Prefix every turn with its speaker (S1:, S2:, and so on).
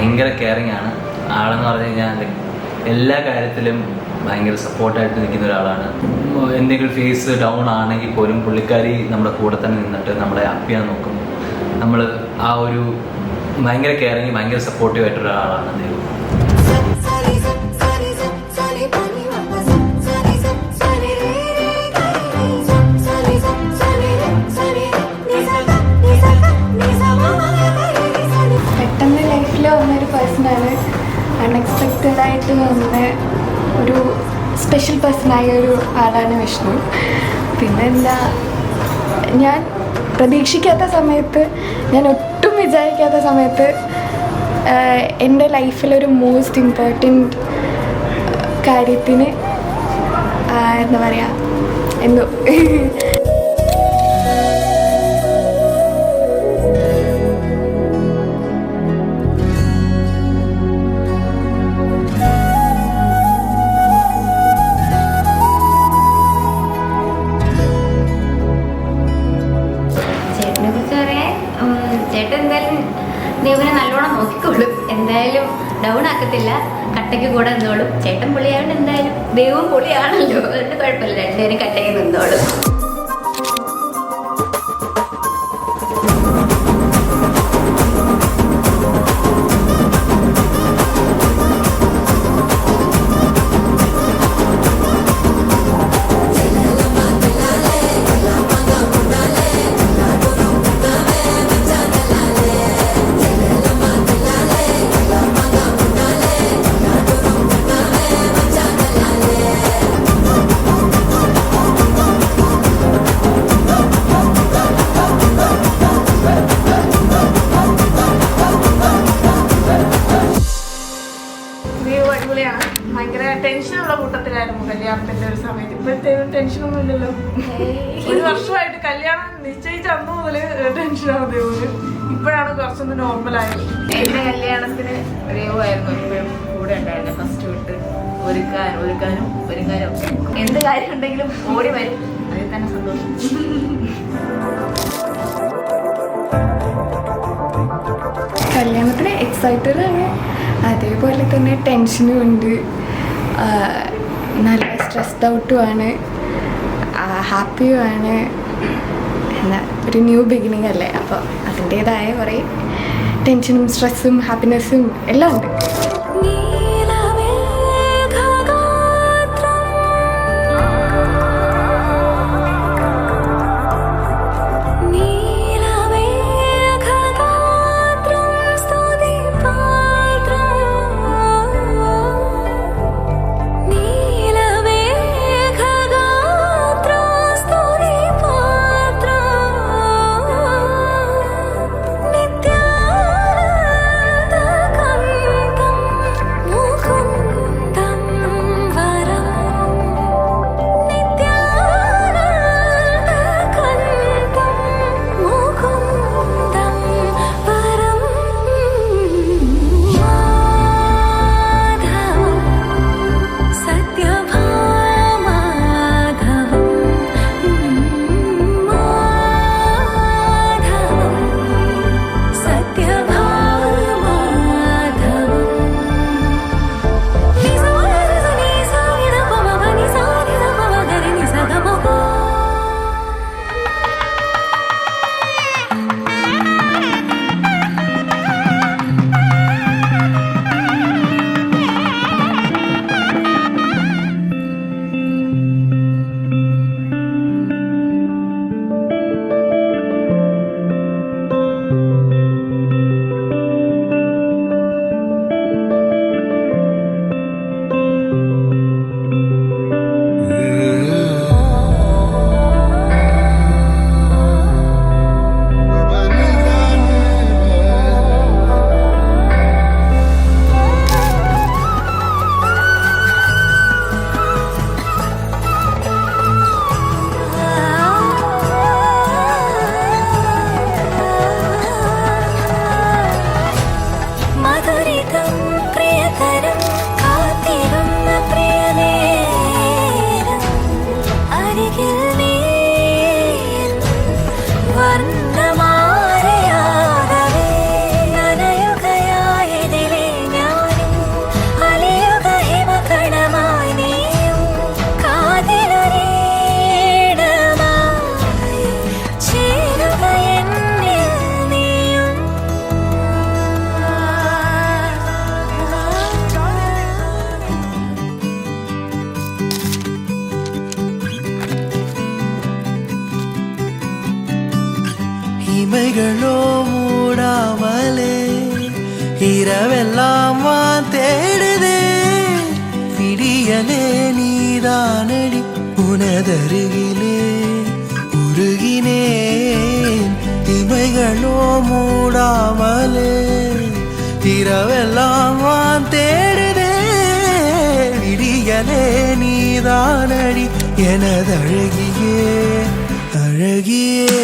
S1: ഭയങ്കര കെയറിങ് ആണ് ആളെന്ന് പറഞ്ഞു കഴിഞ്ഞാൽ. എല്ലാ കാര്യത്തിലും ഭയങ്കര സപ്പോർട്ടായിട്ട് നിൽക്കുന്ന ഒരാളാണ്. എന്തെങ്കിലും ഫേസ് ഡൗൺ ആണെങ്കിൽ പോലും പുള്ളിക്കാരി നമ്മുടെ കൂടെ തന്നെ നിന്നിട്ട് നമ്മളെ അപ്പ് ചെയ്യാൻ നോക്കും. നമ്മൾ ആ ഒരു ഭയങ്കര കെയറിങ്, ഭയങ്കര സപ്പോർട്ടീവ് ആയിട്ടുള്ള ഒരാളാണ് ദേവു.
S2: പെട്ടെന്ന് ലൈഫിൽ വന്നൊരു പേഴ്സണാണ്. അൺഎക്സ്പെക്റ്റഡ് ആയിട്ട് വന്ന ഒരു സ്പെഷ്യൽ പേഴ്സണായ ഒരു ആളാണ് വിഷ്ണു. പിന്നെന്താ, ഞാൻ പ്രതീക്ഷിക്കാത്ത സമയത്ത്, ഞാൻ ഒട്ടും വിചാരിക്കാത്ത സമയത്ത് എൻ്റെ ലൈഫിലൊരു മോസ്റ്റ് ഇമ്പോർട്ടൻറ്റ് കാര്യത്തിന് എന്താ പറയുക, എന്തോ
S3: ചേട്ടൻ എന്തായാലും ദേവുവിനെ നല്ലോണം നോക്കിക്കോളും. എന്തായാലും ഡൗൺ ആക്കത്തില്ല, കട്ടയ്ക്ക് കൂടെ നിന്നോളും. ചേട്ടൻ പൊളിയായതുകൊണ്ട് എന്തായാലും ദേവും പൊളിയാണല്ലോ, അതുകൊണ്ട് കുഴപ്പമില്ല, രണ്ടുപേരും കട്ടയ്ക്ക് നിന്നോളും.
S4: ഭയങ്കര ടെൻഷനുള്ള കൂട്ടത്തിലായിരുന്നു കല്യാണത്തിന്റെ ഒരു സമയത്ത്. ഇപ്പോഴത്തെ ടെൻഷനൊന്നും ഇല്ലല്ലോ. ഒരു വർഷമായിട്ട് കല്യാണം നിശ്ചയിച്ച അന്ന് മുതൽ ടെൻഷനാണ് ദേവുവിന്. ഇപ്പോഴാണ് കുറച്ചൊന്ന് നോർമലായത്.
S5: എന്റെ കല്യാണത്തിന് ദേവുമായിരുന്നു എപ്പോഴും കൂടെ ഉണ്ടായിരുന്നു. ഫസ്റ്റ് വിട്ട് ഒരുക്കാനും എന്ത് കാര്യം ഉണ്ടെങ്കിലും ഓടി വരും. അതിൽ തന്നെ സന്തോഷം.
S2: കല്യാണത്തിന് എക്സൈറ്റഡ് ആണ്, അതേപോലെ തന്നെ ടെൻഷനും ഉണ്ട്, നല്ല സ്ട്രെസ്ഡ് ഔട്ടുമാണ്, ഹാപ്പിയുമാണ്. എന്താ, ഒരു ന്യൂ ബിഗിനിങ് അല്ലേ, അപ്പോൾ അതിൻ്റേതായ കുറേ ടെൻഷനും സ്ട്രെസ്സും ഹാപ്പിനെസ്സും എല്ലാം ഉണ്ട്.
S6: വർണ്ണമാരയാകവേ നനയുകയായതിലേ இமைகளோ மூடாமலே இரவெல்லாம் வான் தேடுதே விடியலே நீதானடி உனதருகிலே உருகினேன் இமைகளோ மூடாமலே இரவெல்லாம் வான் தேடுதே விடியலே நீதானடி எனதழகியே அழகியே